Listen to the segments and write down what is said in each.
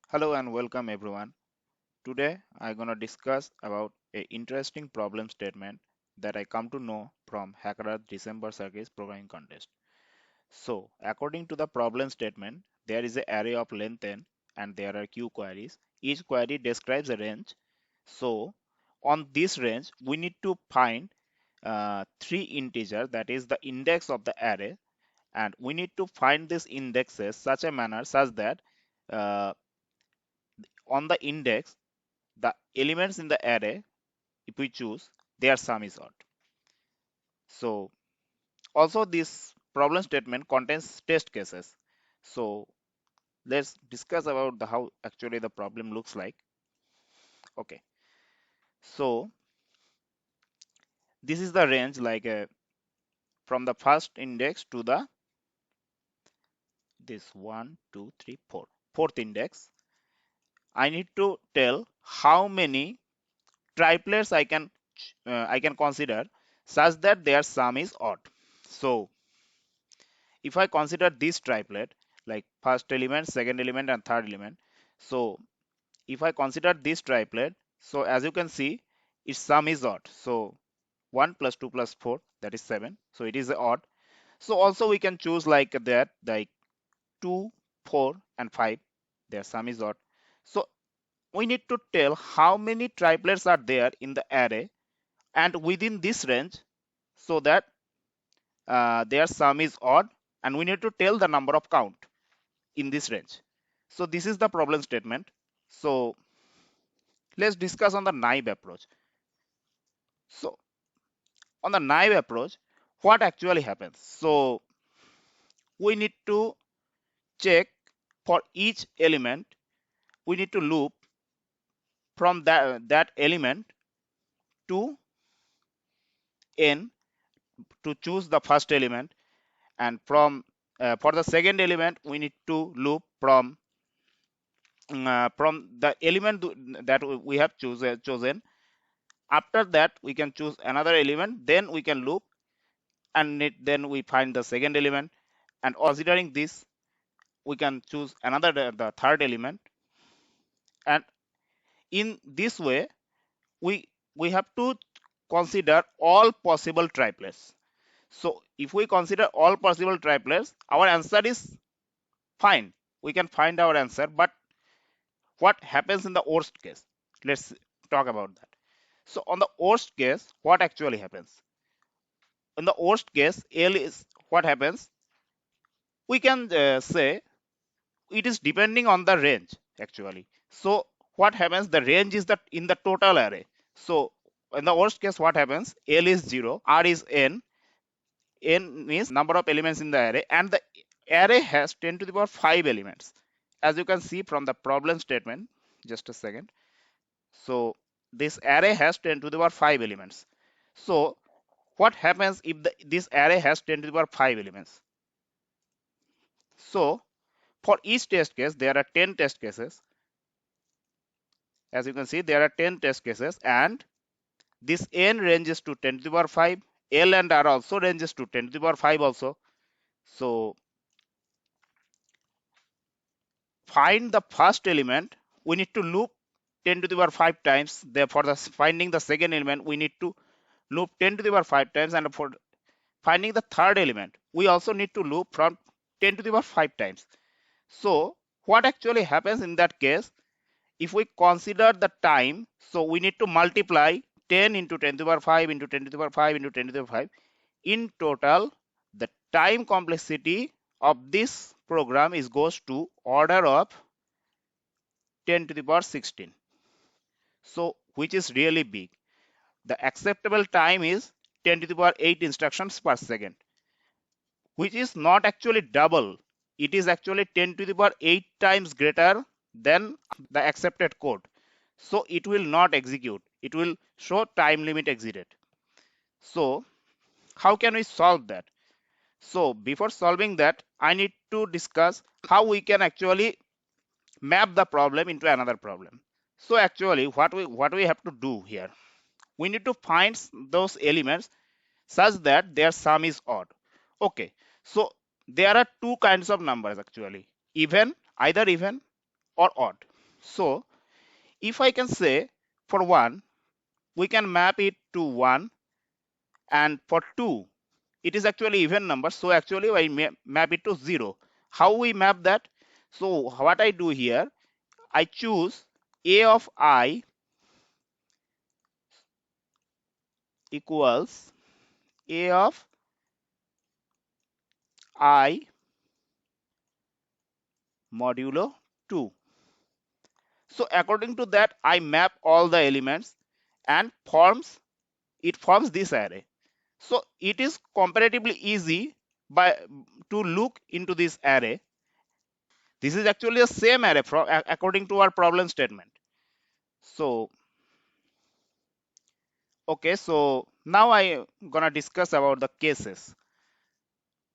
Hello and welcome everyone. Today I'm gonna discuss about a interesting problem statement that I come to know from Hackerearth December circuits programming contest. So according to the problem statement, there is an array of length n and there are q queries. Each query describes a range. So on this range, we need to find three integers, that is the index of the array, and we need to find these indexes such a manner such that uh, on the index the elements in the array, if we choose, their sum is odd. So also this problem statement contains test cases. So let's discuss about the how actually the problem looks like. Okay, so this is the range like from the first index to the this one two three four fourth index. I need to tell how many triplets I can consider such that their sum is odd. So if I consider this triplet like first element, second element and third element, so if I consider this triplet, so as you can see its sum is odd. So 1 plus 2 plus 4, that is 7, so it is odd. So also we can choose like that, like 2, 4 and 5, their sum is odd. So we need to tell how many triplets are there in the array and within this range, so that their sum is odd, and we need to tell the number of count in this range. So this is the problem statement. So let's discuss on the naive approach. So on the naive approach, what actually happens? So we need to check for each element. We need to loop from that element to n to choose the first element, and from for the second element we need to loop from the element that we have chosen. After that we can choose another element, then we can loop, and then we find the second element, and considering this we can choose another the third element, and in this way we have to consider all possible triplets. So if we consider all possible triplets, our answer is fine, we can find our answer. But what happens in the worst case? Let's talk about that. So on the worst case, what actually happens? In the worst case, L is what happens? We can say it is depending on the range actually. So what happens? The range is that in the total array. So in the worst case, what happens? L is 0, R is n. N means number of elements in the array, and the array has 10 to the power 5 elements. As you can see from the problem statement, just a second. So this array has 10 to the power 5 elements. So what happens if this array has 10 to the power 5 elements? So for each test case, there are 10 test cases. As you can see, there are 10 test cases, and this n ranges to 10 to the power 5. L and R also ranges to 10 to the power 5 also. So find the first element, we need to loop 10 to the power 5 times. Therefore, finding the second element, we need to loop 10 to the power 5 times, and for finding the third element, we also need to loop from 10 to the power 5 times. So what actually happens in that case? If we consider the time, so we need to multiply 10 into 10 to the power 5 into 10 to the power 5 into 10 to the power 5. In total, the time complexity of this program is goes to order of 10 to the power 16. So which is really big. The acceptable time is 10 to the power 8 instructions per second, which is not actually double. It is actually 10 to the power 8 times greater than the accepted code. So it will not execute. It will show time limit exceeded. So how can we solve that? So before solving that, I need to discuss how we can actually map the problem into another problem. So actually what we have to do here, we need to find those elements such that their sum is odd. Okay, so there are two kinds of numbers actually, even, either even or odd. So if I can say for 1, we can map it to 1, and for 2, it is actually even number. So actually I map it to 0. How we map that? So what I do here, I choose a of I equals a of I modulo 2. So according to that, I map all the elements and it forms this array. So it is comparatively easy by to look into this array. This is actually the same array according to our problem statement. So okay, so now I gonna discuss about the cases.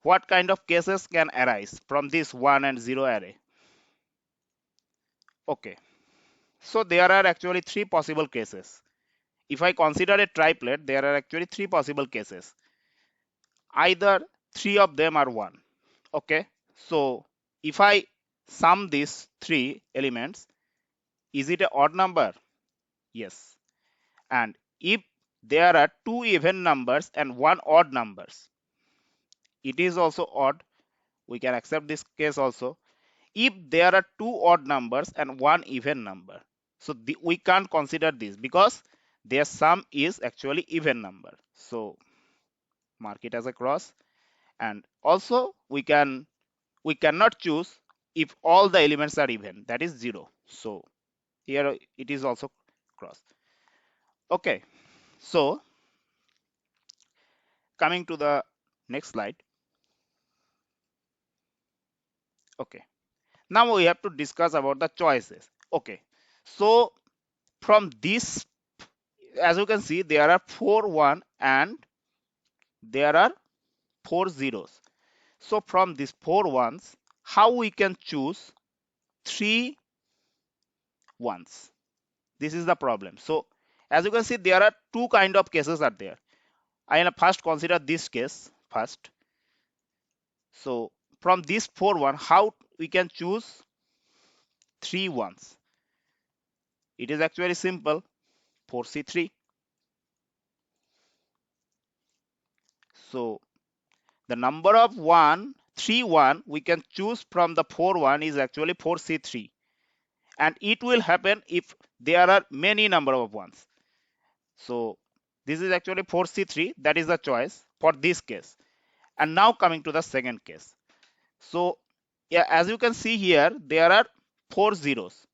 What kind of cases can arise from this 1 and 0 array? Okay, so there are actually three possible cases. If I consider a triplet, there are actually three possible cases. Either three of them are 1. Okay, so if I sum these three elements, is it an odd number? Yes. And if there are two even numbers and one odd numbers, it is also odd. We can accept this case also. If there are two odd numbers and one even number, so we can't consider this because their sum is actually even number. So mark it as a cross. And also we cannot choose if all the elements are even, that is 0. So here it is also cross. Okay, so coming to the next slide. Okay, now we have to discuss about the choices. Okay, so from this, as you can see, there are 4 1 and there are 4 zeros. So from these 4 ones, how we can choose 3 ones? This is the problem. So as you can see, there are two kind of cases are there. I will first consider this case first. So from this 4 1, how we can choose 3 ones? It is actually simple. 4C3. So the number of 3 1 we can choose from the 4 1 is actually 4C3, and it will happen if there are many number of ones. So this is actually 4C3, that is the choice for this case. And now coming to the second case. So yeah, as you can see here, there are 4 zeros,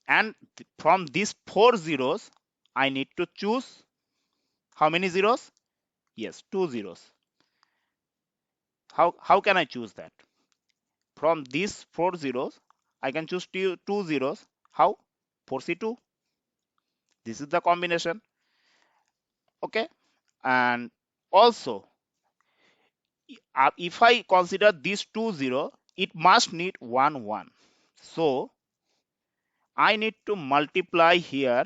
and from these 4 zeros I need to choose how many zeros? Yes, 2 zeros. How can I choose that? From these 4 zeros I can choose two zeros. How? 4C2. This is the combination. Okay, and also if I consider these 2 0, it must need 1 1. So I need to multiply here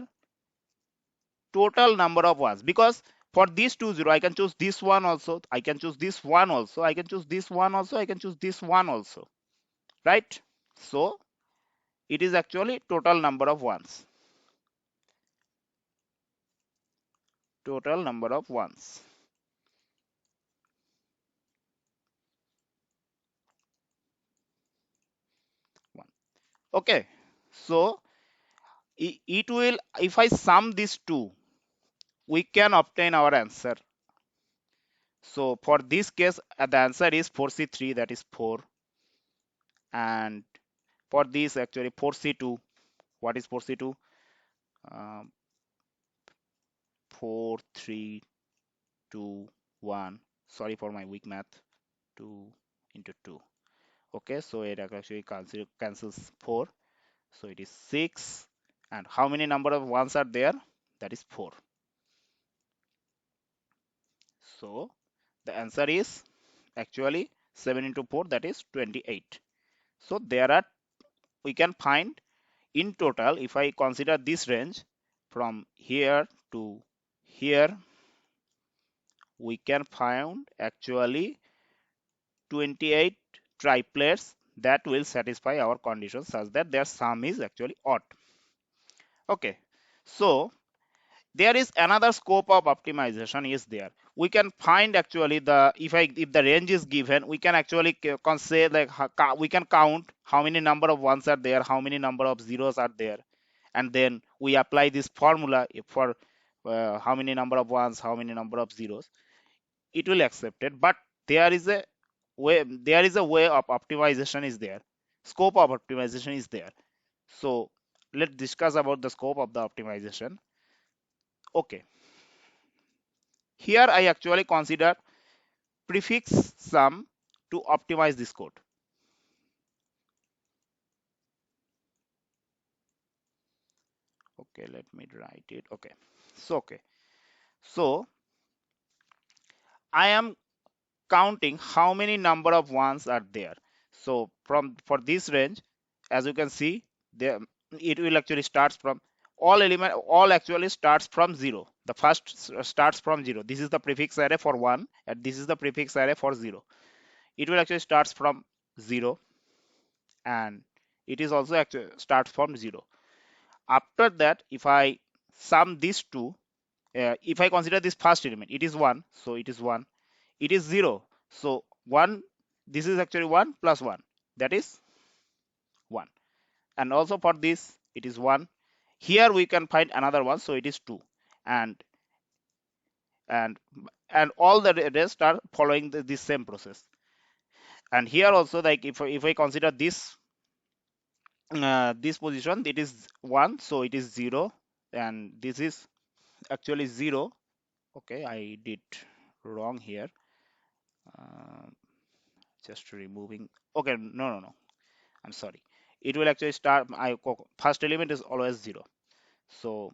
total number of ones, because for these 2 0 I can choose this one also, I can choose this one also, I can choose this one also, I can choose this one also, right? So it is actually total number of ones. Total number of ones. One. Okay, so it will, if I sum these two, we can obtain our answer. So for this case, the answer is 4C3, that is 4. And for this actually 4C2, what is 4C2? 4, 3, 2, 1. Sorry for my weak math. 2 into 2. Okay, so it actually cancels 4. So it is 6. And how many number of ones are there? That is 4. So the answer is actually 7 into 4, that is 28. So there are, we can find in total, if I consider this range from here to here, we can find actually 28 triplets that will satisfy our condition such that their sum is actually odd. Okay, so there is another scope of optimization is there. We can find actually the if the range is given, we can actually say like we can count how many number of ones are there, how many number of zeros are there, and then we apply this formula for how many number of ones, how many number of zeros. It will accept it, but there is a way of optimization is there. Scope of optimization is there. So let's discuss about the scope of the optimization. Okay, here I actually consider prefix sum to optimize this code. Okay, let me write it. Okay, so I am counting how many number of ones are there. So for this range, as you can see, there it will actually starts from all actually starts from 0. The first starts from 0. This is the prefix array for 1 and this is the prefix array for 0. It will actually starts from 0 and it is also actually starts from 0. After that, if I sum these two, if I consider this first element, it is 1, so it is 1. It is 0, so 1, this is actually 1 plus 1, that is 1. And also for this, it is 1. Here we can find another one, so it is 2. And and and all the rest are following this same process. And here also, like if I consider this position, it is 1, so it is 0, and this is actually 0. Okay, I did wrong here. uh, just removing. Okay, no, I'm sorry. It will actually start, first element is always 0, so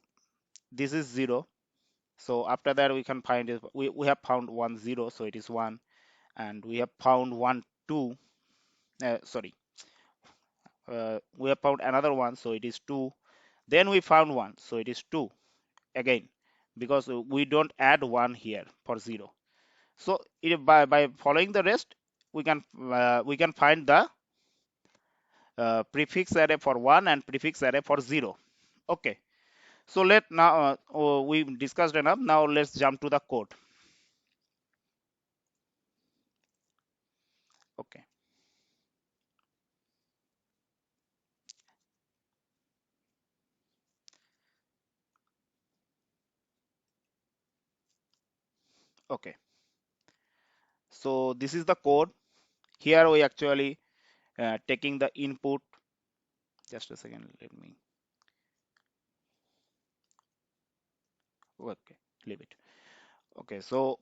this is 0. So after that we can find it, we have found 1 0, so it is 1. And we have found 1 2, sorry, we have found another one, so it is 2. Then we found 1, so it is 2 again, because we don't add 1 here for 0. So by following the rest, we can find the prefix array for 1 and prefix array for 0. Okay, so let now we discussed enough. Now let's jump to the code. Okay, okay, so this is the code. Here we actually taking the input. Just a second, let me. Okay, leave it. Okay, so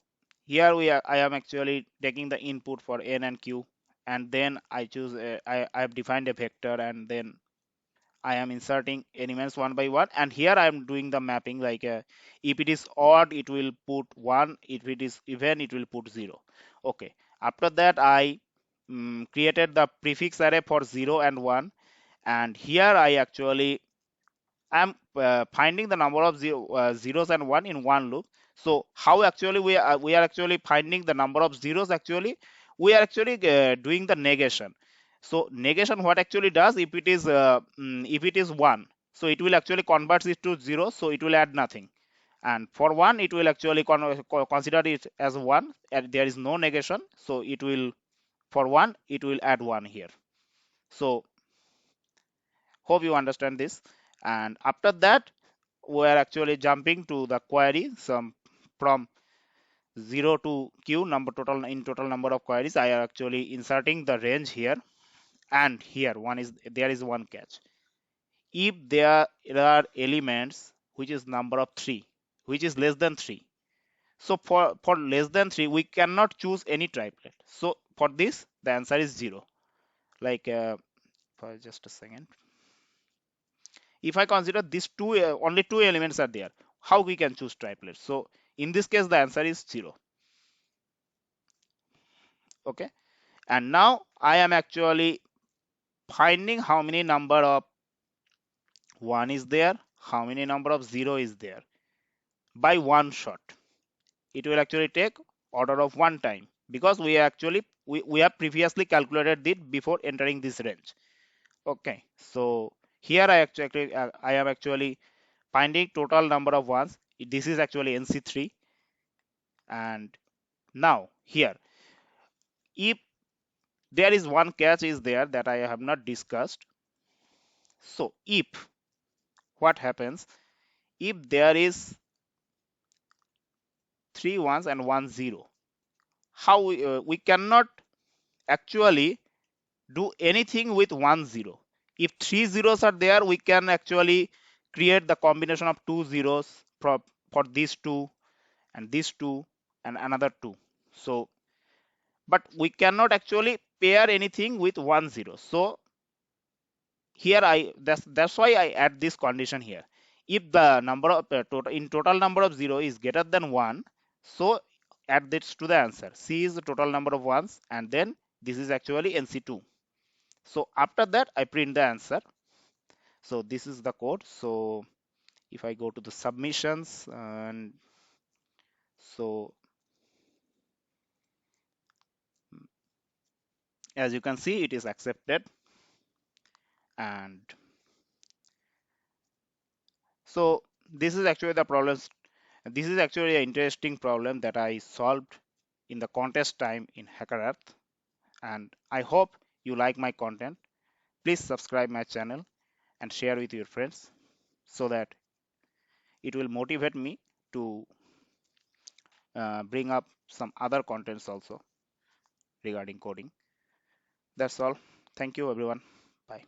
here I am actually taking the input for n and q, and then I choose I have defined a vector, and then I am inserting elements one by one, and here I am doing the mapping, like if it is odd it will put 1, if it is even it will put 0. Okay, after that I created the prefix array for 0 and 1, and here I actually am finding the number of zeros and 1 in one loop. So how actually we are actually finding the number of zeros? Actually we are actually doing the negation. So negation, what actually does, if it is 1, so it will actually converts it to 0, so it will add nothing. And for 1 it will actually consider it as 1, and there is no negation, so it will, for 1 it will add 1 here. So hope you understand this. And after that, we are actually jumping to the query, some from 0 to q number, total number of queries. I am actually inserting the range here, and here there is one catch. If there are elements which is number of 3, which is less than 3, so for less than 3 we cannot choose any triplet. So for this the answer is 0. Like for just a second, if I consider these two, only two elements are there, how we can choose triplets? So in this case the answer is 0. Okay, and now I am actually finding how many number of 1 is there, how many number of 0 is there, by one shot. It will actually take order of one time, because we have previously calculated it before entering this range. Okay, so here I am actually finding total number of ones. This is actually NC3. And now here, if there is one catch is there that I have not discussed. So if what happens if there is three ones and one zero, how we cannot actually do anything with 1 0. If three zeros are there, we can actually create the combination of two zeros for these two and these two and another two. So but we cannot actually pair anything with 1 0. So here that's why I add this condition here. If the number of total number of 0 is greater than 1, so add this to the answer. C is the total number of ones, and then this is actually NC2. So after that I print the answer. So this is the code. So if I go to the submissions, and so as you can see, it is accepted. And so this is actually the problems. This is actually an interesting problem that I solved in the contest time in Hackerearth. And I hope you like my content. Please subscribe my channel and share with your friends so that it will motivate me to bring up some other contents also regarding coding. That's all. Thank you, everyone. Bye.